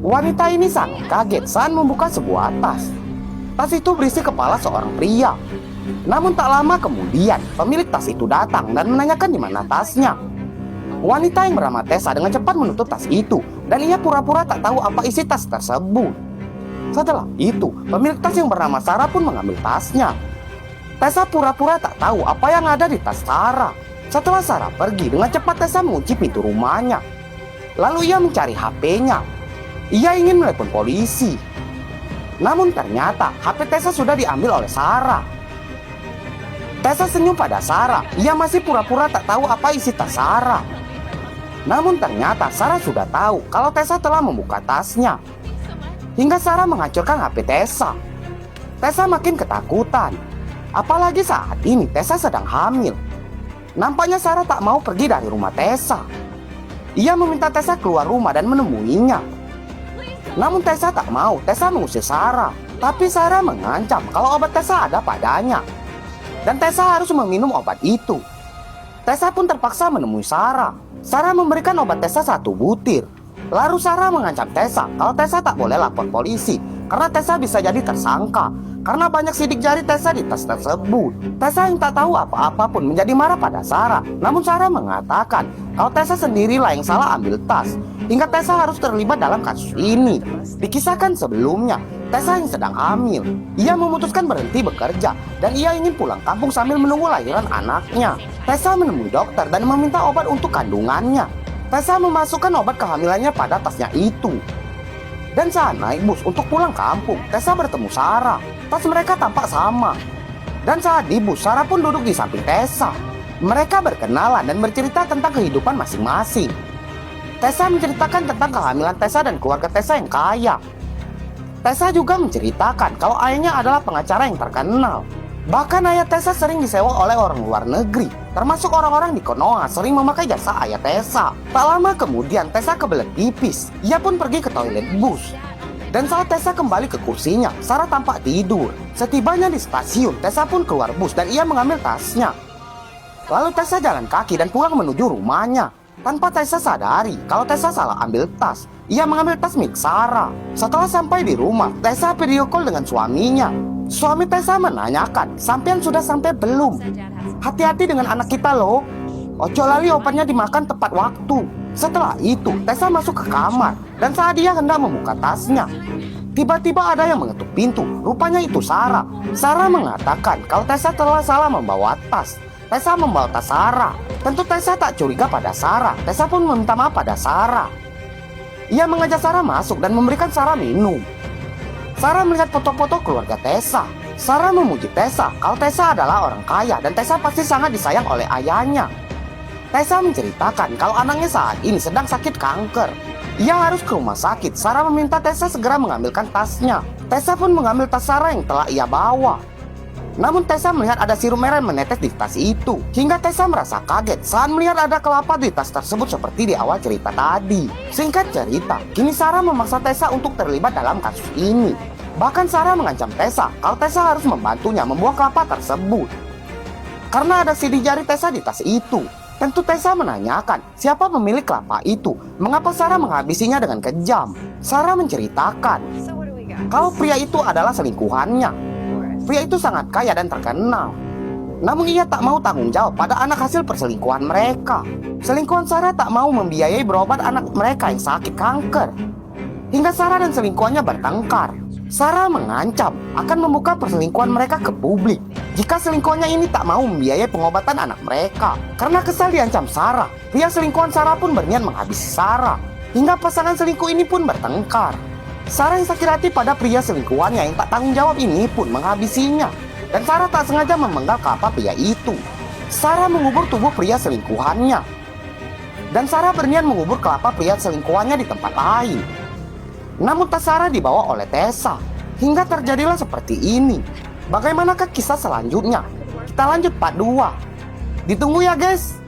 Wanita ini sangat kaget saat membuka sebuah tas. Tas itu berisi kepala seorang pria. Namun tak lama kemudian, pemilik tas itu datang dan menanyakan di mana tasnya. Wanita yang bernama Tessa dengan cepat menutup tas itu, dan ia pura-pura tak tahu apa isi tas tersebut. Setelah itu, pemilik tas yang bernama Sarah pun mengambil tasnya. Tessa pura-pura tak tahu apa yang ada di tas Sarah. Setelah Sarah pergi, dengan cepat Tessa mengunci pintu rumahnya. Lalu ia mencari HP-nya. Ia ingin menelepon polisi. Namun ternyata HP Tessa sudah diambil oleh Sarah. Tessa senyum pada Sarah. Ia masih pura-pura tak tahu apa isi tas Sarah. Namun ternyata Sarah sudah tahu kalau Tessa telah membuka tasnya. Hingga Sarah menghancurkan HP Tessa. Tessa makin ketakutan. Apalagi saat ini Tessa sedang hamil. Nampaknya Sarah tak mau pergi dari rumah Tessa. Ia meminta Tessa keluar rumah dan menemuinya. Namun Tessa tak mau. Tessa mengusir Sarah. Tapi Sarah mengancam kalau obat Tessa ada padanya. Dan Tessa harus meminum obat itu. Tessa pun terpaksa menemui Sarah. Sarah memberikan obat Tessa 1 butir. Lalu Sarah mengancam Tessa kalau Tessa tak boleh lapor polisi, karena Tessa bisa jadi tersangka karena banyak sidik jari Tessa di tas tersebut. Tessa yang tak tahu apa-apa pun menjadi marah pada Sarah. Namun Sarah mengatakan kalau Tessa sendirilah yang salah ambil tas, hingga Tessa harus terlibat dalam kasus ini. Dikisahkan sebelumnya, Tessa yang sedang hamil, ia memutuskan berhenti bekerja dan ia ingin pulang kampung sambil menunggu lahiran anaknya. Tessa menemui dokter dan meminta obat untuk kandungannya. Tessa memasukkan obat kehamilannya pada tasnya itu. Dan saat naik bus untuk pulang kampung, Tessa bertemu Sarah. Tas mereka tampak sama. Dan saat di bus, Sarah pun duduk di samping Tessa. Mereka berkenalan dan bercerita tentang kehidupan masing-masing. Tessa menceritakan tentang kehamilan Tessa dan keluarga Tessa yang kaya. Tessa juga menceritakan kalau ayahnya adalah pengacara yang terkenal. Bahkan ayah Tessa sering disewa oleh orang luar negeri, termasuk orang-orang di Konoha sering memakai jasa ayah Tessa. Tak lama kemudian Tessa kebelet pipis. Ia pun pergi ke toilet bus. Dan saat Tessa kembali ke kursinya, Sarah tampak tidur. Setibanya di stasiun, Tessa pun keluar bus dan ia mengambil tasnya. Lalu Tessa jalan kaki dan pulang menuju rumahnya. Tanpa Tessa sadari kalau Tessa salah ambil tas, ia mengambil tas milik Sarah. Setelah sampai di rumah, Tessa video call dengan suaminya. Suami Tessa menanyakan, "Sampean sudah sampai belum? Hati-hati dengan anak kita loh. Ojo lali obatnya dimakan tepat waktu." Setelah itu, Tessa masuk ke kamar. Dan saat dia hendak membuka tasnya, tiba-tiba ada yang mengetuk pintu. Rupanya itu Sarah. Sarah mengatakan kalau Tessa telah salah membawa tas. Tessa membawa tas Sarah. Tentu Tessa tak curiga pada Sarah. Tessa pun meminta maaf pada Sarah. Ia mengajak Sarah masuk dan memberikan Sarah minum. Sarah melihat foto-foto keluarga Tessa. Sarah memuji Tessa kalau Tessa adalah orang kaya dan Tessa pasti sangat disayang oleh ayahnya. Tessa menceritakan kalau anaknya saat ini sedang sakit kanker. Ia harus ke rumah sakit. Sarah meminta Tessa segera mengambilkan tasnya. Tessa pun mengambil tas Sarah yang telah ia bawa. Namun Tessa melihat ada sirup merah menetes di tas itu. Hingga Tessa merasa kaget saat melihat ada kelapa di tas tersebut seperti di awal cerita tadi. Singkat cerita, kini Sarah memaksa Tessa untuk terlibat dalam kasus ini. Bahkan Sarah mengancam Tessa kalau Tessa harus membantunya membuang kelapa tersebut. Karena ada sidik jari Tessa di tas itu. Tentu Tessa menanyakan siapa pemilik kelapa itu. Mengapa Sarah menghabisinya dengan kejam. Sarah menceritakan kalau pria itu adalah selingkuhannya. Pria itu sangat kaya dan terkenal. Namun ia tak mau tanggung jawab pada anak hasil perselingkuhan mereka. Selingkuhan Sarah tak mau membiayai berobat anak mereka yang sakit kanker. Hingga Sarah dan selingkuhannya bertengkar. Sarah mengancam akan membuka perselingkuhan mereka ke publik jika selingkuhannya ini tak mau membiayai pengobatan anak mereka. Karena kesal diancam Sarah, pria selingkuhan Sarah pun berniat menghabisi Sarah. Hingga pasangan selingkuh ini pun bertengkar. Sarah yang sakit hati pada pria selingkuhannya yang tak tanggung jawab ini pun menghabisinya. Dan Sarah tak sengaja memenggal kelapa pria itu. Sarah mengubur tubuh pria selingkuhannya. Dan Sarah berniat mengubur kelapa pria selingkuhannya di tempat lain. Namun tas Sarah dibawa oleh Tessa. Hingga terjadilah seperti ini. Bagaimanakah kisah selanjutnya? Kita lanjut part 2. Ditunggu ya guys.